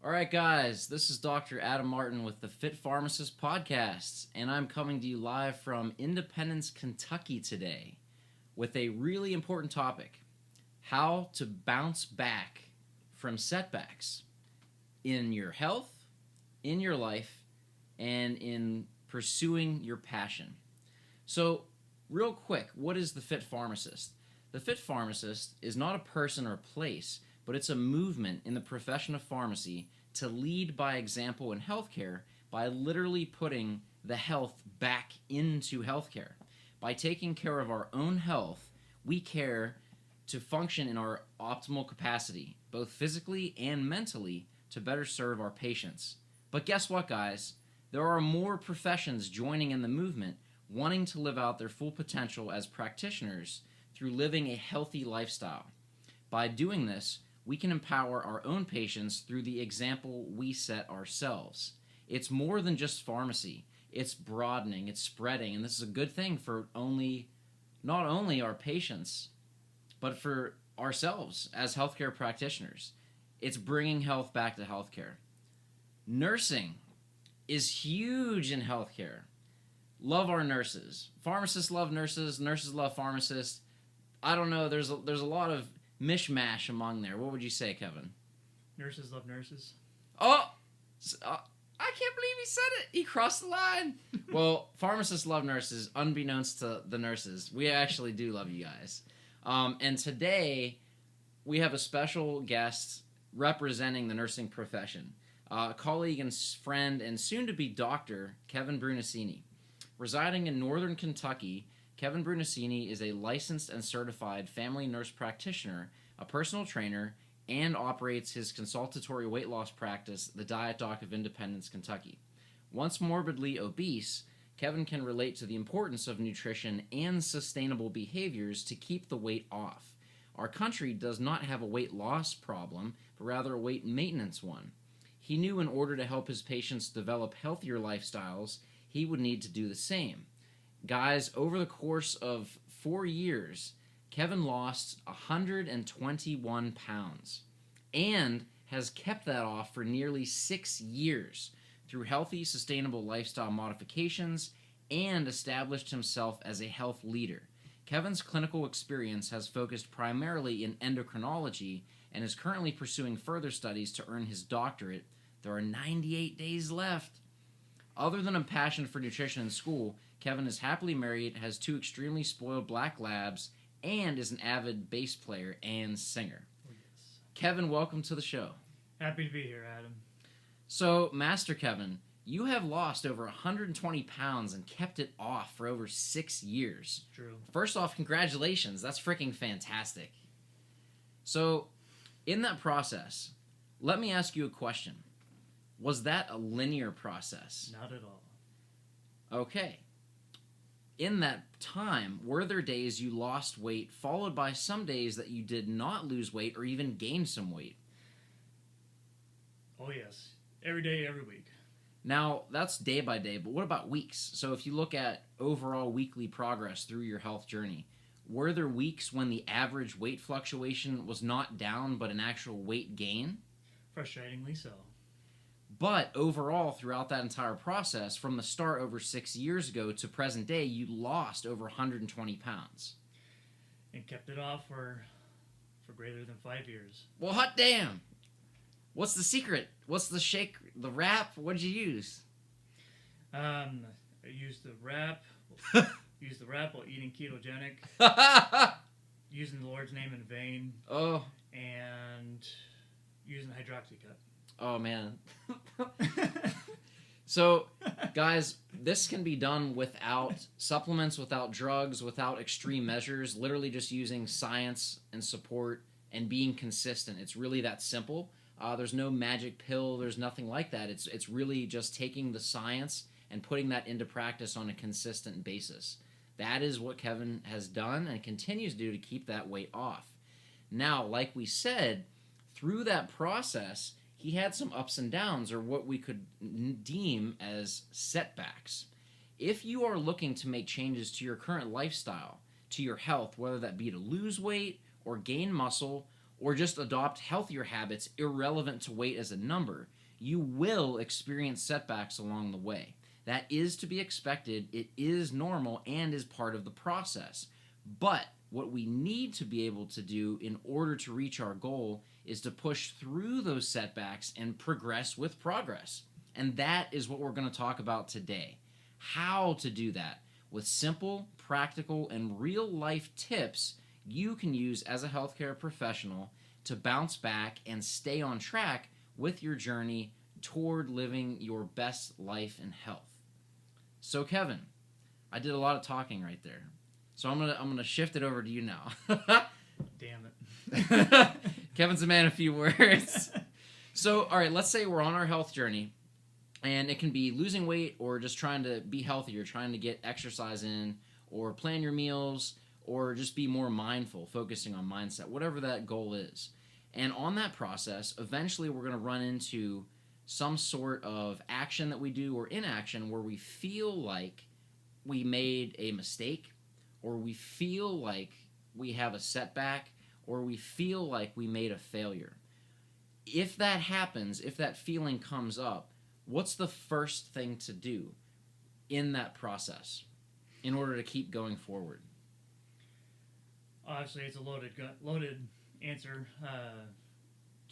All right, guys, this is Dr. Adam Martin with the Fit Pharmacist Podcast, and I'm coming to you live from Independence, Kentucky today with a really important topic: how to bounce back from setbacks in your health, in your life, and in pursuing your passion. So, real quick, what is the Fit Pharmacist? The Fit Pharmacist is not a person or place, but it's a movement in the profession of pharmacy to lead by example in healthcare by literally putting the health back into healthcare. By taking care of our own health, we care to function in our optimal capacity, both physically and mentally, to better serve our patients. But guess what, guys? There are more professions joining in the movement, wanting to live out their full potential as practitioners through living a healthy lifestyle. By doing this, we can empower our own patients through the example we set ourselves. It's more than just pharmacy. It's broadening, it's spreading, and this is a good thing for not only our patients, but for ourselves as healthcare practitioners. It's bringing health back to healthcare. Nursing is huge in healthcare. Love our nurses. Pharmacists love nurses. Nurses love pharmacists. I don't know. There's a lot of mishmash among there. What would you say, Kevin? Nurses love nurses. Oh, I can't believe he said it. He crossed the line. Well, pharmacists love nurses, unbeknownst to the nurses. We actually do love you guys. And today, we have a special guest representing the nursing profession. A colleague and friend and soon-to-be doctor, Kevin Brunacini. Residing in northern Kentucky, Kevin Brunacini is a licensed and certified family nurse practitioner, a personal trainer, and operates his consultatory weight loss practice, the Diet Doc of Independence, Kentucky. Once morbidly obese, Kevin can relate to the importance of nutrition and sustainable behaviors to keep the weight off. Our country does not have a weight loss problem, but rather a weight maintenance one. He knew in order to help his patients develop healthier lifestyles, he would need to do the same. Guys, over the course of 4 years, Kevin lost 121 pounds and has kept that off for nearly 6 years through healthy, sustainable lifestyle modifications and established himself as a health leader. Kevin's clinical experience has focused primarily in endocrinology and is currently pursuing further studies to earn his doctorate. There are 98 days left. Other than a passion for nutrition in school, Kevin is happily married, has 2 extremely spoiled black labs, and is an avid bass player and singer. Oh, yes. Kevin, welcome to the show. Happy to be here, Adam. So, Master Kevin, you have lost over 120 pounds and kept it off for over 6 years. True. First off, congratulations. That's freaking fantastic. So, in that process, let me ask you a question. Was that a linear process? Not at all. Okay. In that time, were there days you lost weight, followed by some days that you did not lose weight or even gain some weight? Oh, yes. Every day, every week. Now, that's day by day, but what about weeks? So if you look at overall weekly progress through your health journey, were there weeks when the average weight fluctuation was not down, but an actual weight gain? Frustratingly so. But overall, throughout that entire process, from the start over 6 years ago to present day, you lost over 120 pounds. And kept it off for greater than 5 years. Well, hot damn! What's the secret? What's the shake, the wrap? What did you use? I used the wrap. Used the wrap while eating ketogenic. Using the Lord's name in vain. Oh. And using hydroxycut. Oh, man. So, guys, this can be done without supplements, without drugs, without extreme measures, literally just using science and support and being consistent. It's really that simple. There's no magic pill. There's nothing like that. It's really just taking the science and putting that into practice on a consistent basis. That is what Kevin has done and continues to do to keep that weight off. Now, like we said, through that process, he had some ups and downs, or what we could deem as setbacks. If you are looking to make changes to your current lifestyle, to your health, whether that be to lose weight or gain muscle, or just adopt healthier habits irrelevant to weight as a number, you will experience setbacks along the way. That is to be expected, it is normal, and is part of the process. But what we need to be able to do in order to reach our goal is to push through those setbacks and progress with progress. And that is what we're going to talk about today. How to do that with simple, practical, and real life tips you can use as a healthcare professional to bounce back and stay on track with your journey toward living your best life and health. So Kevin, I did a lot of talking right there. So I'm gonna shift it over to you now. Damn it. Kevin's a man of few words. So, all right, let's say we're on our health journey, and it can be losing weight or just trying to be healthier, trying to get exercise in, or plan your meals, or just be more mindful, focusing on mindset, whatever that goal is. And on that process, eventually we're going to run into some sort of action that we do or inaction where we feel like we made a mistake, or we feel like we have a setback, or we feel like we made a failure. If that happens, if that feeling comes up, what's the first thing to do in that process in order to keep going forward? Obviously, it's a loaded answer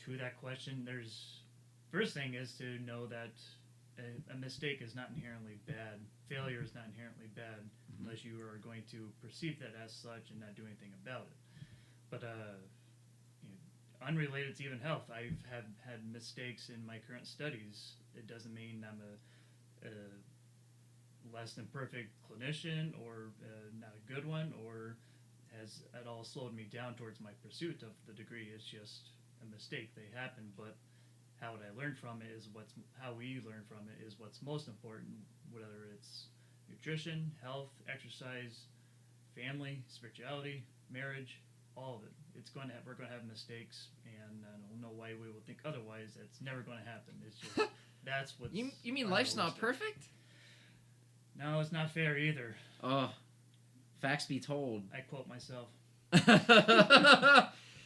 to that question. First thing is to know that a mistake is not inherently bad. Failure is not inherently bad unless you are going to perceive that as such and not do anything about it. But unrelated to even health, I've had mistakes in my current studies. It doesn't mean I'm a less than perfect clinician or not a good one, or has at all slowed me down towards my pursuit of the degree. It's just a mistake. They happen, but how I learn from it is how we learn from it is what's most important. Whether it's nutrition, health, exercise, family, spirituality, marriage, all of it. We're going to have mistakes, and I don't know why we will think otherwise. That's never going to happen. It's just that's what you mean life's not perfect? No, it's not fair either. Oh, facts be told. I quote myself.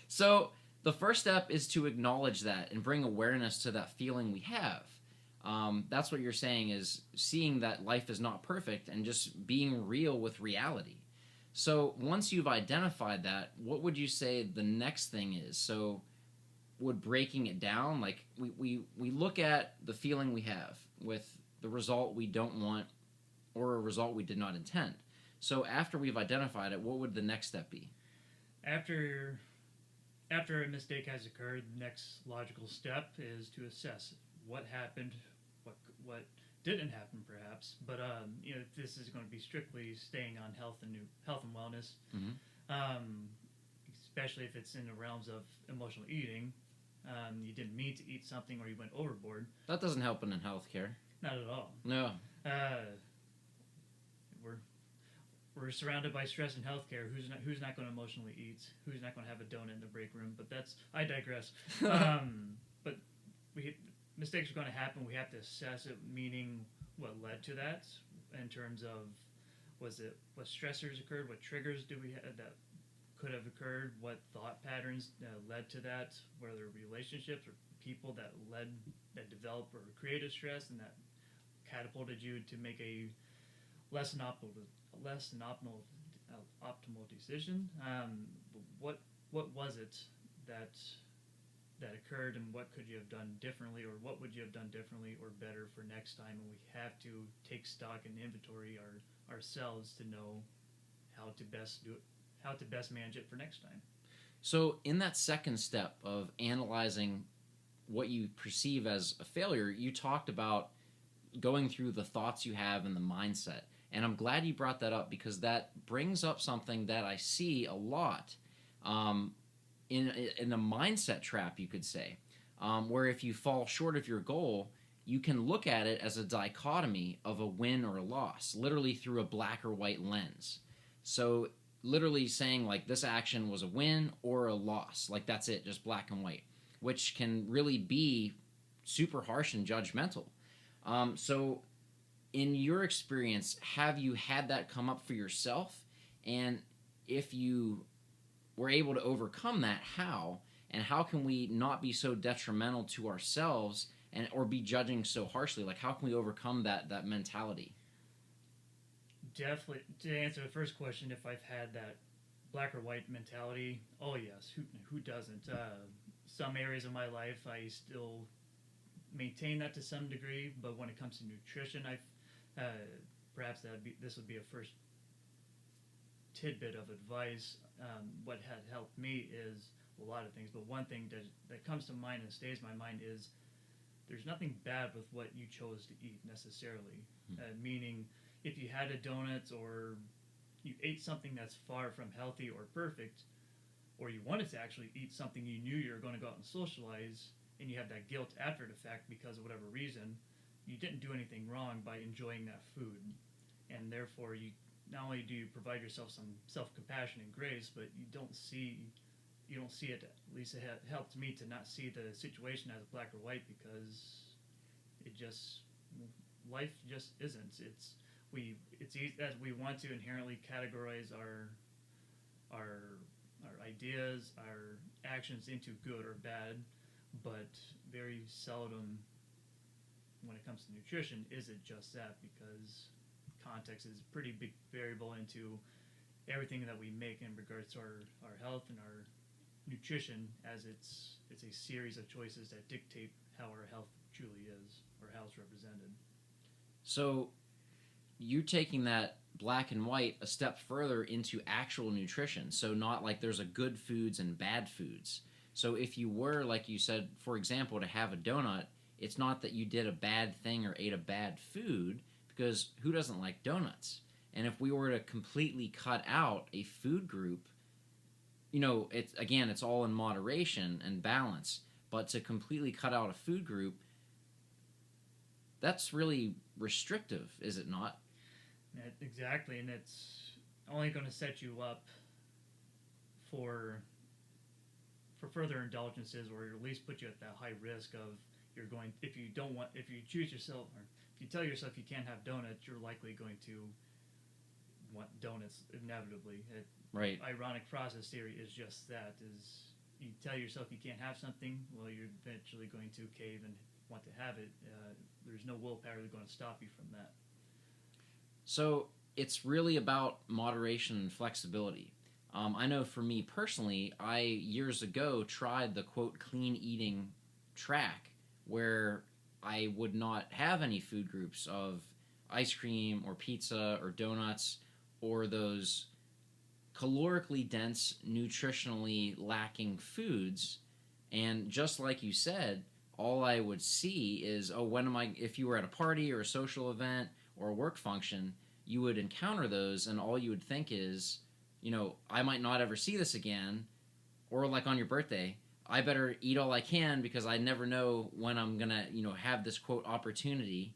So the first step is to acknowledge that and bring awareness to that feeling we have. That's what you're saying, is seeing that life is not perfect and just being real with reality. So once you've identified that, what would you say the next thing is? So would breaking it down, like we look at the feeling we have with the result we don't want or a result we did not intend. So after we've identified it, what would the next step be? After a mistake has occurred, the next logical step is to assess what happened, what didn't happen, perhaps. But this is going to be strictly staying on health and wellness, especially if it's in the realms of emotional eating. You didn't mean to eat something, or you went overboard. That doesn't help in healthcare. Not at all. No. We're surrounded by stress in healthcare. Who's not going to emotionally eat? Who's not going to have a donut in the break room? But I digress. But mistakes are going to happen. We have to assess it, meaning what led to that, in terms of what stressors occurred, what triggers do we have that could have occurred, what thought patterns led to that, whether relationships or people that developed or created stress and that catapulted you to make a less than optimal decision. What was it that occurred, and what could you have done differently, or what would you have done differently or better for next time? And we have to take stock and inventory ourselves to know how to best do it, how to best manage it for next time. So in that second step of analyzing what you perceive as a failure, you talked about going through the thoughts you have and the mindset. And I'm glad you brought that up, because that brings up something that I see a lot in a mindset trap, you could say, where if you fall short of your goal, you can look at it as a dichotomy of a win or a loss, literally through a black or white lens. So literally saying, like, this action was a win or a loss, like that's it, just black and white, which can really be super harsh and judgmental. So in your experience, have you had that come up for yourself? And if you were able to overcome that, how? And how can we not be so detrimental to ourselves and or be judging so harshly? Like, how can we overcome that mentality? Definitely. To answer the first question, if I've had that black or white mentality, oh yes, who doesn't? Some areas of my life, I still maintain that to some degree, but when it comes to nutrition, perhaps this would be a first tidbit of advice. What had helped me is a lot of things, but one thing that comes to mind and stays in my mind is there's nothing bad with what you chose to eat necessarily. Meaning, if you had a donut or you ate something that's far from healthy or perfect, or you wanted to actually eat something you knew you were going to go out and socialize, and you have that guilt after the fact because of whatever reason, you didn't do anything wrong by enjoying that food, and therefore you not only do you provide yourself some self-compassion and grace, but you don't see it. At least it helped me to not see the situation as black or white because it just life just isn't. It's easy as we want to inherently categorize our our ideas, our actions into good or bad, but very seldom when it comes to nutrition is it just that because context is a pretty big variable into everything that we make in regards to our health and our nutrition as it's a series of choices that dictate how our health truly is or how it's represented. So you taking that black and white a step further into actual nutrition. So not like there's a good foods and bad foods. So if you were, like you said, for example, to have a donut, it's not that you did a bad thing or ate a bad food because who doesn't like donuts? And if we were to completely cut out a food group, it's all in moderation and balance. But to completely cut out a food group, that's really restrictive, is it not? Exactly, and it's only going to set you up for further indulgences, or at least put you at that high risk of you're going if you choose yourself or if you tell yourself you can't have donuts, you're likely going to want donuts inevitably. Right. Ironic process theory is just that: is you tell yourself you can't have something, well, you're eventually going to cave and want to have it. There's no willpower that's going to stop you from that. So it's really about moderation and flexibility. I know for me personally, I years ago tried the quote clean eating track where I would not have any food groups of ice cream or pizza or donuts or those calorically dense, nutritionally lacking foods. And just like you said, all I would see is, oh, if you were at a party or a social event or a work function, you would encounter those, and all you would think is, I might not ever see this again. Or like on your birthday, I better eat all I can because I never know when I'm going to, have this quote opportunity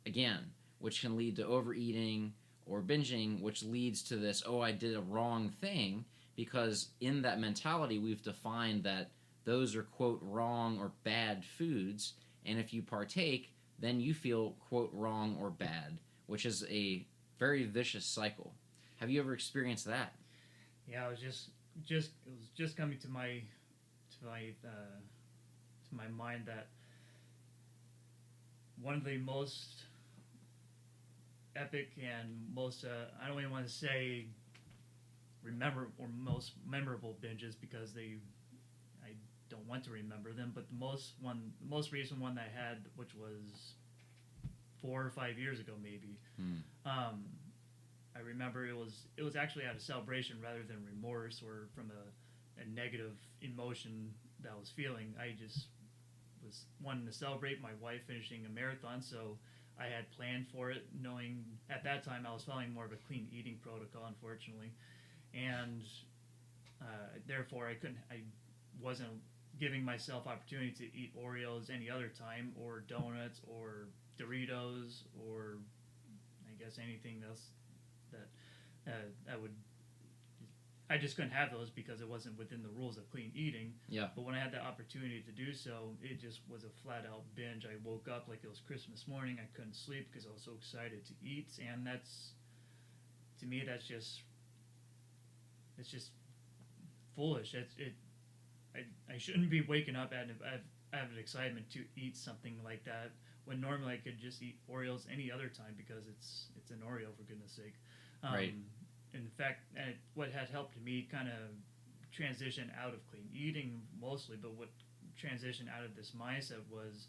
again, which can lead to overeating or binging, which leads to this, oh, I did a wrong thing, because in that mentality, we've defined that those are, quote, wrong or bad foods, and if you partake, then you feel, quote, wrong or bad, which is a very vicious cycle. Have you ever experienced that? Yeah, it was just coming to my mind that one of the most epic and most I don't even want to say remember or most memorable binges because I don't want to remember them, but the most recent one that I had, which was 4 or 5 years ago maybe. I remember it was actually out of celebration rather than remorse or from a negative emotion that I was feeling. I just was wanting to celebrate my wife finishing a marathon, so I had planned for it, knowing at that time I was following more of a clean eating protocol, unfortunately, and therefore I wasn't giving myself opportunity to eat Oreos any other time, or donuts, or Doritos, or I guess anything else that I would. I just couldn't have those because it wasn't within the rules of clean eating. Yeah. But when I had the opportunity to do so, it just was a flat out binge. I woke up like it was Christmas morning. I couldn't sleep because I was so excited to eat, and that's to me it's just foolish. I shouldn't be waking up and have an excitement to eat something like that when normally I could just eat Oreos any other time because it's an Oreo, for goodness sake. Right. In fact, what had helped me kind of transition out of clean eating mostly, but what transitioned out of this mindset was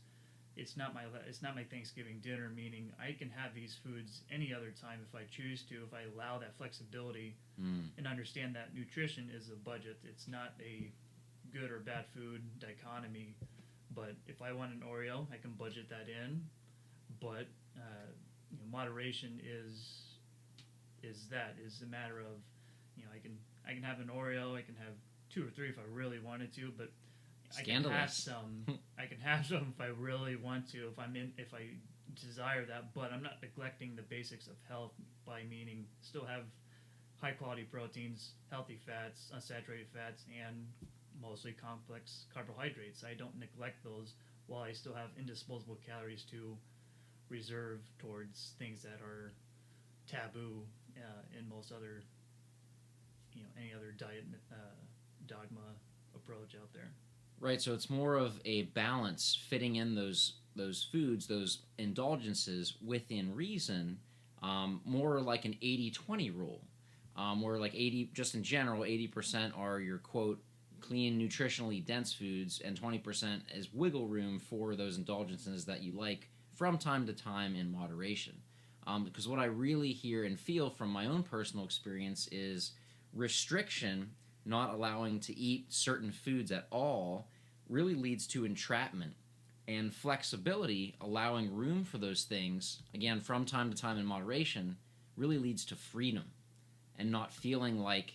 it's not my Thanksgiving dinner. Meaning I can have these foods any other time if I choose to, if I allow that flexibility and understand that nutrition is a budget. It's not a good or bad food dichotomy. But if I want an Oreo, I can budget that in. But moderation is a matter of I can have an Oreo, I can have 2 or 3 if I really wanted to, but Scandalous. I can have some if I really want to, if I desire that, but I'm not neglecting the basics of health by meaning still have high quality proteins, healthy fats, unsaturated fats, and mostly complex carbohydrates. I don't neglect those while I still have indisposable calories to reserve towards things that are taboo in most other, any other diet dogma approach out there. Right, so it's more of a balance, fitting in those foods, those indulgences within reason, more like an 80-20 rule, where like 80, just in general, 80% are your quote clean, nutritionally dense foods, and 20% is wiggle room for those indulgences that you like from time to time in moderation. Because what I really hear and feel from my own personal experience is restriction, not allowing to eat certain foods at all, really leads to entrapment. And flexibility, allowing room for those things, again, from time to time in moderation, really leads to freedom and not feeling like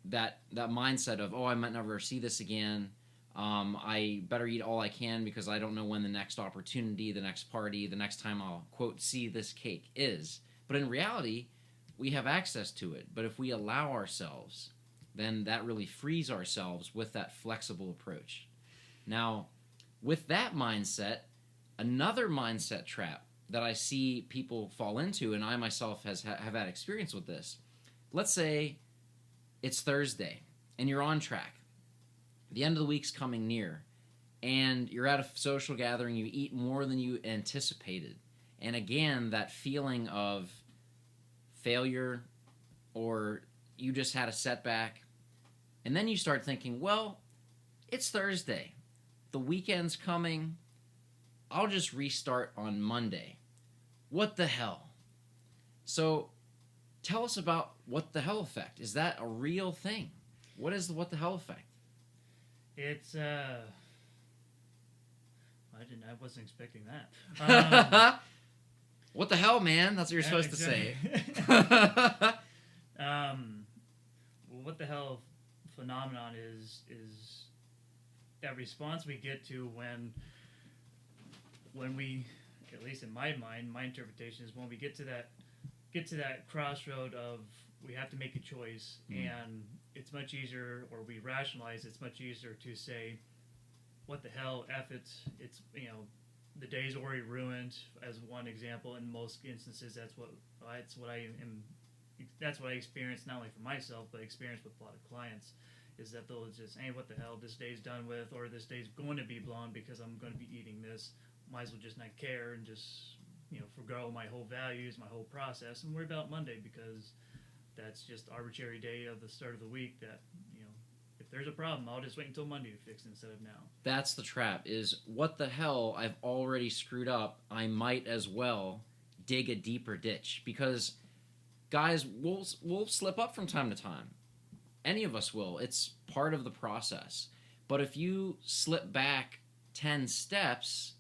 that mindset of, oh, I might never see this again. I better eat all I can because I don't know when the next opportunity, the next party, the next time I'll, quote, see this cake is. But in reality, we have access to it. But if we allow ourselves, then that really frees ourselves with that flexible approach. Now, with that mindset, another mindset trap that I see people fall into, and I myself have had experience with this. Let's say it's Thursday, and you're on track. The end of the week's coming near, and you're at a social gathering, you eat more than you anticipated. And again, that feeling of failure, or you just had a setback, and then you start thinking, well, it's Thursday. The weekend's coming. I'll just restart on Monday. What the hell? So tell us about what the hell effect. Is that a real thing? What is the what the hell effect? It's I wasn't expecting that. What the hell, man? That's what you're supposed exactly. to say. What the hell phenomenon is that response we get to when we, at least in my mind, my interpretation is when we get to that crossroad of we have to make a choice, and it's much easier, or we rationalize it's much easier to say, what the hell, F it, it's the day's already ruined, as one example. In most instances, that's what I experience, not only for myself, but experience with a lot of clients, is that they'll just, hey, what the hell, this day's done with, or this day's going to be blown because I'm going to be eating this. Might as well just not care and just, forgo my whole values, my whole process, and worry about Monday because that's just arbitrary day of the start of the week that, if there's a problem, I'll just wait until Monday to fix it instead of now. That's the trap, is what the hell, I've already screwed up. I might as well dig a deeper ditch, because guys, we'll slip up from time to time. Any of us will. It's part of the process. But if you slip back 10 steps,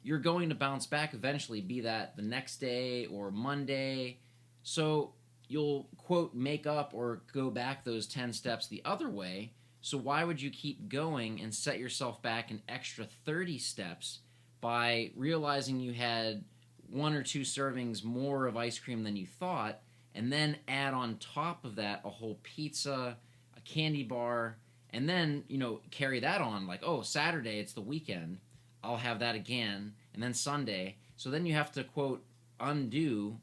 you're going to bounce back eventually, be that the next day or Monday. So you'll, quote, make up or go back those 10 steps the other way. So why would you keep going and set yourself back an extra 30 steps by realizing you had 1 or 2 servings more of ice cream than you thought, and then add on top of that a whole pizza, a candy bar, and then, carry that on like, oh, Saturday, it's the weekend, I'll have that again, and then Sunday. So then you have to, quote, undo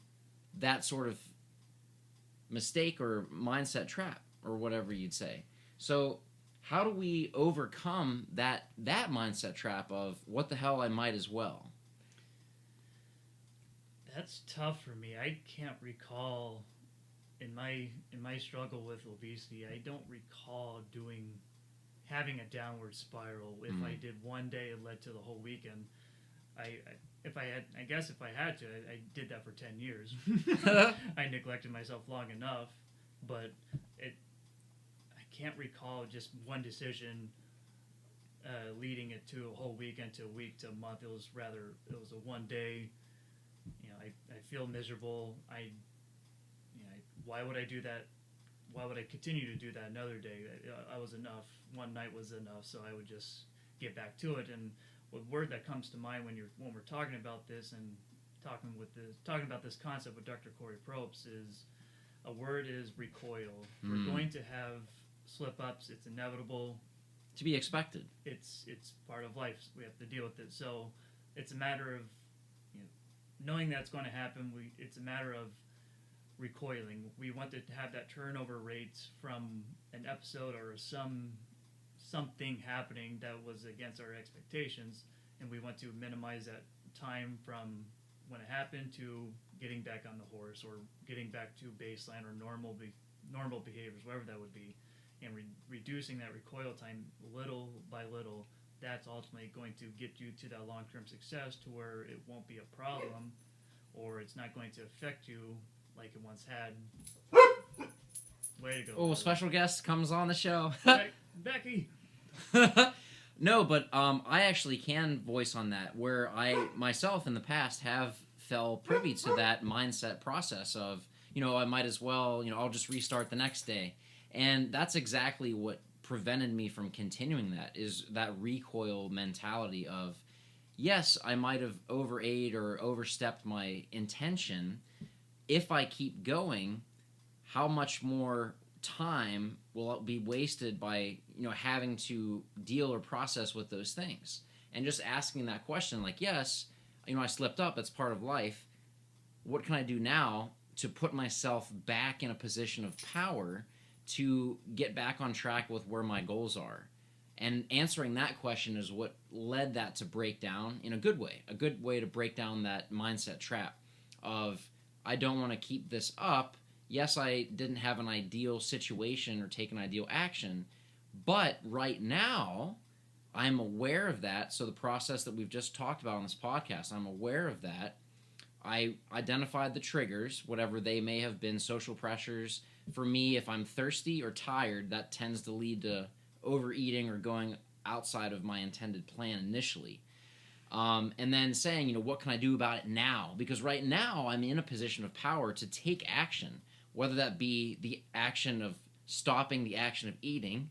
that sort of mistake or mindset trap, or whatever you'd say. So how do we overcome that mindset trap of what the hell, I might as well? That's tough for me. I can't recall in my struggle with obesity. I don't recall having a downward spiral. If I did one day, it led to the whole weekend. I guess if I had to, I did that for 10 years. I neglected myself long enough, but I can't recall just one decision leading it to a whole weekend, to a week, to a month. It was a one day. I feel miserable. Why would I do that? Why would I continue to do that another day? I was enough. One night was enough, so I would just get back to it. And the word that comes to mind when we're talking about this and talking about this concept with Dr. Corey Probst is a word is recoil. We're going to have slip ups. It's inevitable. To be expected. It's part of life. We have to deal with it. So it's a matter of knowing that's going to happen. It's a matter of recoiling. We want to have that turnover rate from an episode or something happening that was against our expectations, and we want to minimize that time from when it happened to getting back on the horse or getting back to baseline or normal behaviors, whatever that would be, and reducing that recoil time little by little. That's ultimately going to get you to that long-term success, to where it won't be a problem, or it's not going to affect you like it once had. Way to go. Oh, special guest comes on the show. Becky! No, but I actually can voice on that, where I myself in the past have fell privy to that mindset process of, I might as well, I'll just restart the next day. And that's exactly what prevented me from continuing that, is that recoil mentality of, yes, I might have overate or overstepped my intention. If I keep going, how much more time will be wasted by having to deal or process with those things? And just asking that question, like, yes, I slipped up, it's part of life. What can I do now to put myself back in a position of power to get back on track with where my goals are? And answering that question is what led that to break down in a good way to break down that mindset trap of, I don't want to keep this up. Yes, I didn't have an ideal situation or take an ideal action, but right now I'm aware of that. So the process that we've just talked about on this podcast, I'm aware of that. I identified the triggers, whatever they may have been, social pressures. For me, if I'm thirsty or tired, that tends to lead to overeating or going outside of my intended plan initially. And then saying, what can I do about it now? Because right now I'm in a position of power to take action, whether that be the action of stopping the action of eating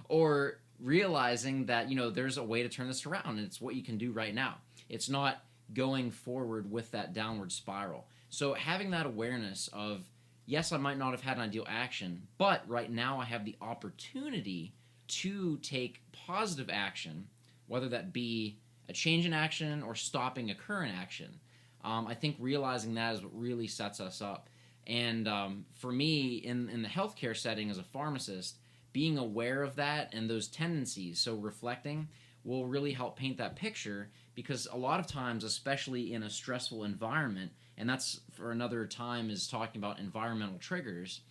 or realizing that, there's a way to turn this around, and it's what you can do right now. It's not going forward with that downward spiral. So having that awareness of, yes, I might not have had an ideal action, but right now I have the opportunity to take positive action, whether that be a change in action or stopping a current action. I think realizing that is what really sets us up. And for me, in the healthcare setting as a pharmacist, being aware of that and those tendencies, so reflecting, will really help paint that picture, because a lot of times, especially in a stressful environment, and that's for another time, is talking about environmental triggers,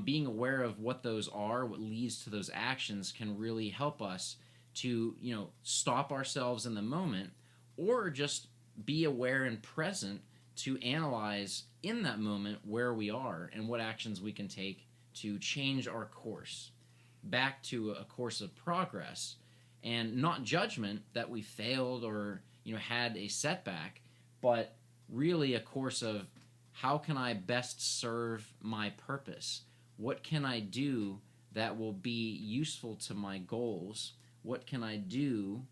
being aware of what those are, what leads to those actions, can really help us to, stop ourselves in the moment, or just be aware and present to analyze in that moment where we are and what actions we can take to change our course back to a course of progress, and not judgment that we failed or had a setback, but really a course of, how can I best serve my purpose? What can I do that will be useful to my goals? What can I do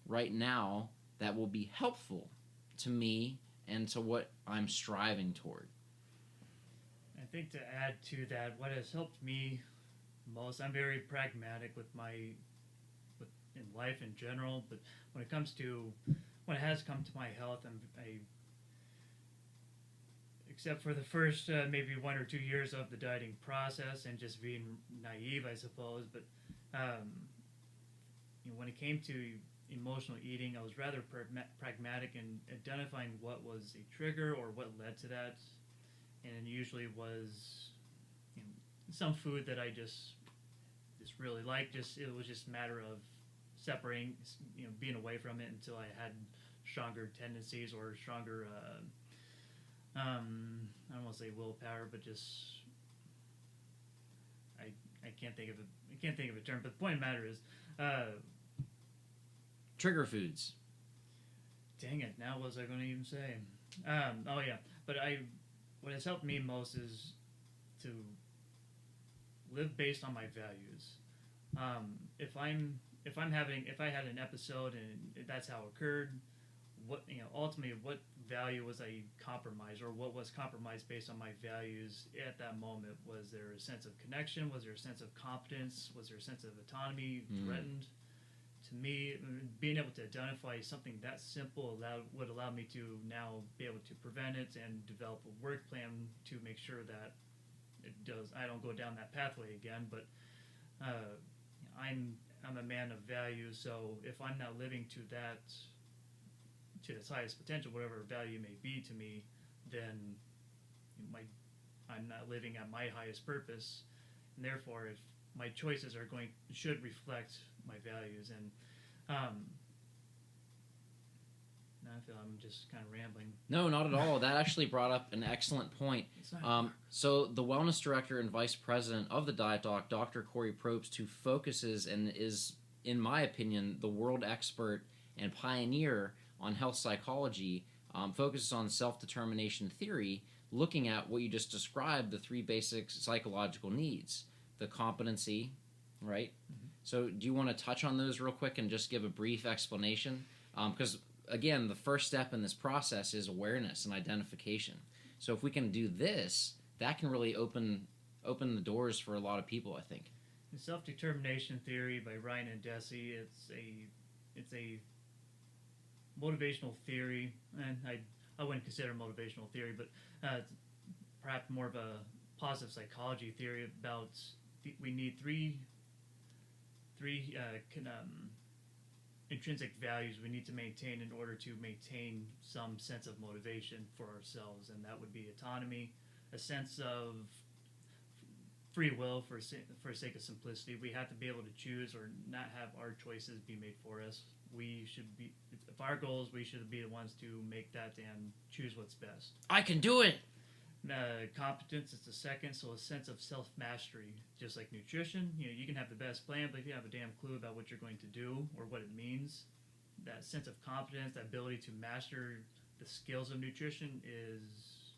right now that will be helpful to me and to what I'm striving toward? I think to add to that, what has helped me most, I'm very pragmatic in life in general, but when it has come to my health, except for the first maybe 1 or 2 years of the dieting process and just being naive, I suppose, but When it came to emotional eating, I was rather pragmatic in identifying what was a trigger or what led to that, and it usually was some food that I just really liked. Just it was just a matter of separating, being away from it until I had stronger tendencies or stronger. I don't want to say willpower, but just I I can't think of a I can't think of a term. But the point of the matter is, Trigger foods. dang it! Now what was I going to even say? Oh yeah, but what has helped me most is to live based on my values. If I had an episode and that's how it occurred, what ultimately what value was I compromised, or what was compromised based on my values at that moment? Was there a sense of connection? Was there a sense of competence? Was there a sense of autonomy threatened? To me, being able to identify something that simple would allow me to now be able to prevent it and develop a work plan to make sure that I don't go down that pathway again. But uh, I'm a man of values, so if I'm not living to its highest potential, whatever value may be to me, then my I'm not living at my highest purpose, and therefore, if my choices should reflect my values. And now I feel I'm just kind of rambling. No, not at all. That actually brought up an excellent point. So the wellness director and vice president of the Diet Doc, Dr. Corey Probst, who focuses and is, in my opinion, the world expert and pioneer on health psychology, focuses on self-determination theory, looking at what you just described, the three basic psychological needs, the competency, right? Mm-hmm. So do you want to touch on those real quick and just give a brief explanation? Because again, the first step in this process is awareness and identification. So if we can do this, that can really open the doors for a lot of people, I think. The Self-Determination Theory by Ryan and Deci, it's a motivational theory, and I wouldn't consider motivational theory, but perhaps more of a positive psychology theory about we need three intrinsic values we need to maintain in order to maintain some sense of motivation for ourselves, and that would be autonomy, a sense of free will. For sake of simplicity, we have to be able to choose or not have our choices be made for us. We should be, if our goals, we should be the ones to make that and choose what's best. I can do it. Competence is the second, so a sense of self-mastery, just like nutrition. You can have the best plan, but if you have a damn clue about what you're going to do or what it means, that sense of competence, that ability to master the skills of nutrition is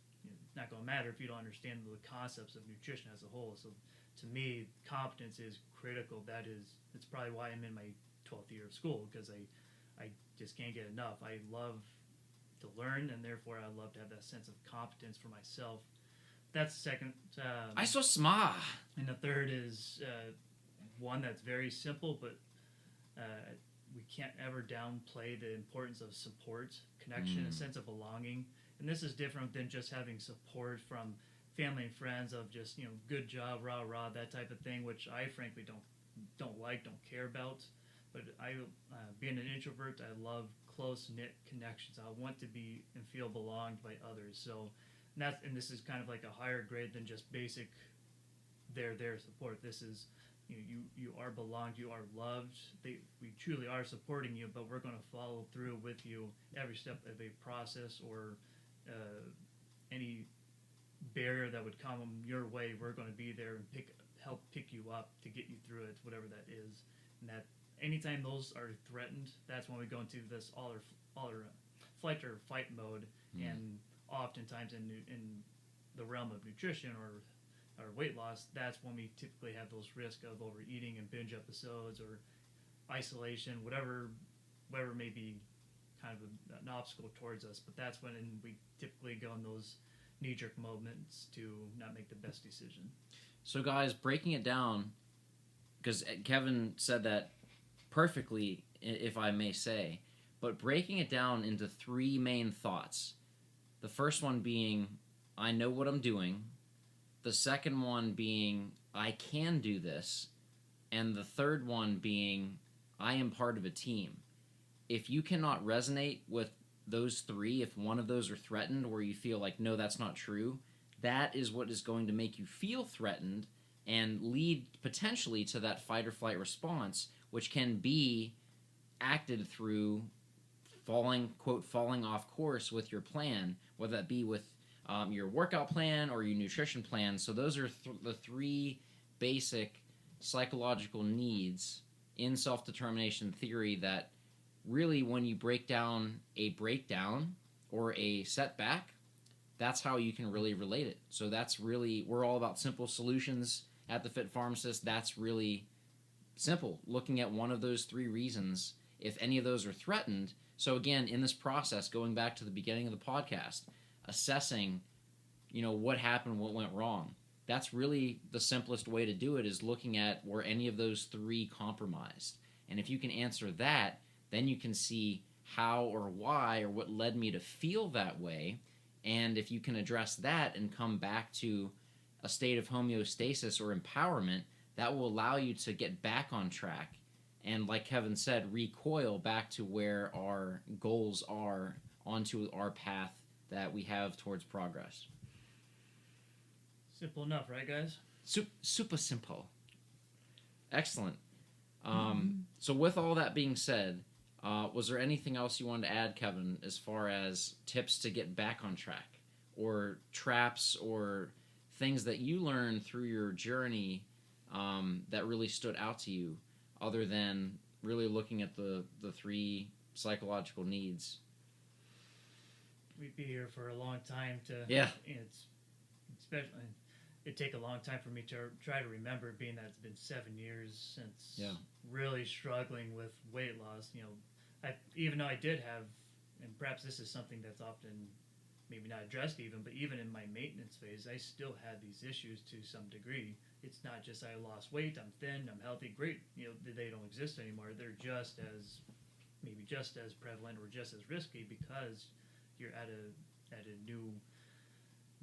not going to matter if you don't understand the concepts of nutrition as a whole. So to me, competence is critical. It's probably why I'm in my 12th year of school, because I just can't get enough. I love to learn, and therefore I love to have that sense of competence for myself. That's the second. I so smart. And the third is one that's very simple, but we can't ever downplay the importance of support, connection, a sense of belonging. And this is different than just having support from family and friends of just good job, rah rah, that type of thing, which I frankly don't care about. But being an introvert, I love close-knit connections. I want to be and feel belonged by others. So, and this is kind of like a higher grade than just basic their support. This is you are belonged, you are loved. We truly are supporting you, but we're going to follow through with you every step of a process, or any barrier that would come your way. We're going to be there and help pick you up to get you through it, whatever that is. And that anytime those are threatened, that's when we go into this all or flight or fight mode. And oftentimes in the realm of nutrition or weight loss, that's when we typically have those risks of overeating and binge episodes or isolation, whatever may be kind of an obstacle towards us. But that's when we typically go in those knee-jerk moments to not make the best decision. So guys, breaking it down, because Kevin said that perfectly, if I may say, but breaking it down into three main thoughts. The first one being, I know what I'm doing. The second one being, I can do this. And the third one being, I am part of a team. If you cannot resonate with those three, if one of those are threatened, where you feel like, no, that's not true, that is what is going to make you feel threatened and lead potentially to that fight or flight response, which can be acted through falling off course with your plan, whether that be with your workout plan or your nutrition plan. So those are the three basic psychological needs in self-determination theory that really, when you break down a breakdown or a setback, that's how you can really relate it. So that's really, we're all about simple solutions at the Fit Pharmacist. That's really simple. Looking at one of those three reasons, if any of those are threatened. So again, in this process, going back to the beginning of the podcast, assessing, what happened, what went wrong. That's really the simplest way to do it, is looking at were any of those three compromised. And if you can answer that, then you can see how or why or what led me to feel that way. And if you can address that and come back to a state of homeostasis or empowerment, that will allow you to get back on track. And like Kevin said, recoil back to where our goals are, onto our path that we have towards progress. Simple enough, right, guys? Super simple. Excellent. So with all that being said, was there anything else you wanted to add, Kevin, as far as tips to get back on track, or traps or things that you learned through your journey that really stood out to you, other than really looking at the three psychological needs? We'd be here for a long time to... Yeah. Especially, it'd take a long time for me to try to remember, being that it's been 7 years since really struggling with weight loss. Even though I did have, and perhaps this is something that's often maybe not addressed even, but even in my maintenance phase, I still had these issues to some degree. It's not just I lost weight, I'm thin, I'm healthy, great. They don't exist anymore. They're just as prevalent or just as risky, because you're at a new,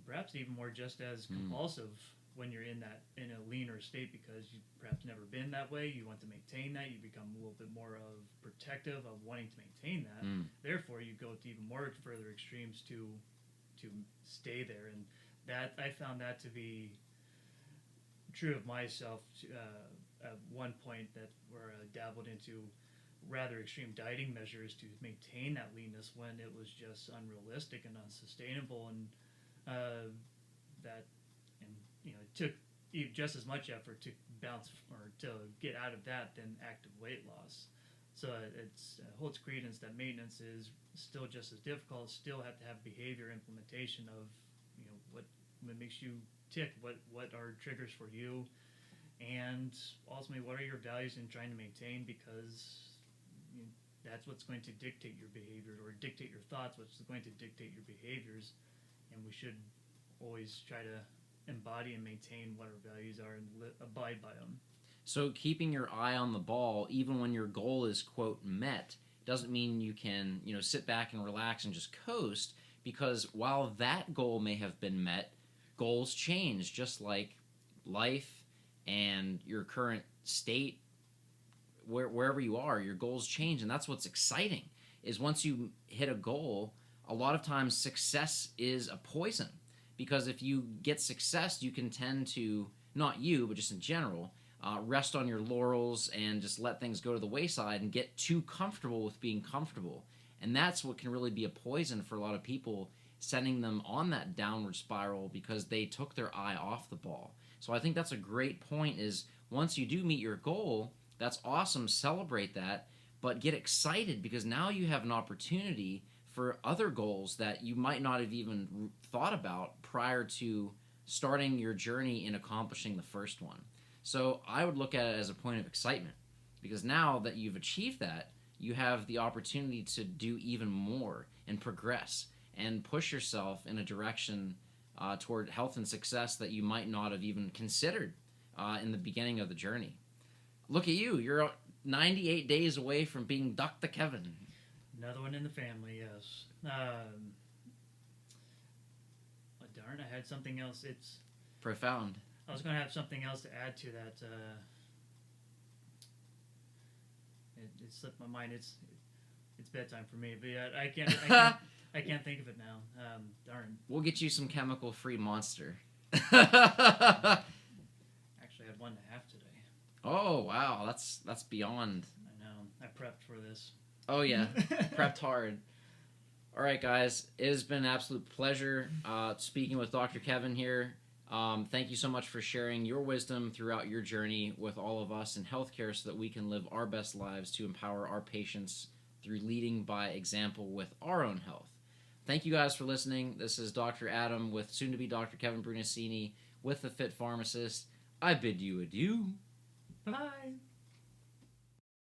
perhaps even more just as compulsive when you're in a leaner state, because you've perhaps never been that way. You want to maintain that. You become a little bit more of protective of wanting to maintain that. Therefore, you go to even more further extremes to stay there. And that, I found that to be true of myself at one point, where I dabbled into rather extreme dieting measures to maintain that leanness, when it was just unrealistic and unsustainable. And it took just as much effort to bounce or to get out of that than active weight loss. So it holds credence that maintenance is still just as difficult. Still have to have behavior implementation of what makes you tick, what are triggers for you, and ultimately what are your values in trying to maintain, because that's what's going to dictate your behavior, or dictate your thoughts, what's going to dictate your behaviors. And we should always try to embody and maintain what our values are and abide by them. So keeping your eye on the ball, even when your goal is, quote, met, doesn't mean you can, sit back and relax and just coast, because while that goal may have been met, goals change, just like life and your current state, wherever you are, your goals change. And that's what's exciting, is once you hit a goal, a lot of times success is a poison, because if you get success, you can tend to, not you, but just in general, rest on your laurels and just let things go to the wayside and get too comfortable with being comfortable. And that's what can really be a poison for a lot of people, sending them on that downward spiral, because they took their eye off the ball. So I think that's a great point, is once you do meet your goal, that's awesome, celebrate that, but get excited, because now you have an opportunity for other goals that you might not have even thought about prior to starting your journey in accomplishing the first one. So I would look at it as a point of excitement, because now that you've achieved that, you have the opportunity to do even more and progress and push yourself in a direction toward health and success that you might not have even considered in the beginning of the journey. Look at you. You're 98 days away from being Dr. Kevin. Another one in the family, yes. Darn, I had something else. It's profound. I was going to have something else to add to that. It slipped my mind. It's bedtime for me. But yeah, I can't think of it now. Darn. We'll get you some chemical-free Monster. Actually, I had 1.5 today. Oh wow, that's beyond. I know. I prepped for this. Oh yeah, prepped hard. All right, guys, it has been an absolute pleasure speaking with Dr. Kevin here. Thank you so much for sharing your wisdom throughout your journey with all of us in healthcare so that we can live our best lives to empower our patients through leading by example with our own health. Thank you guys for listening. This is Dr. Adam with soon-to-be Dr. Kevin Brunacini with the Fit Pharmacist. I bid you adieu. Bye.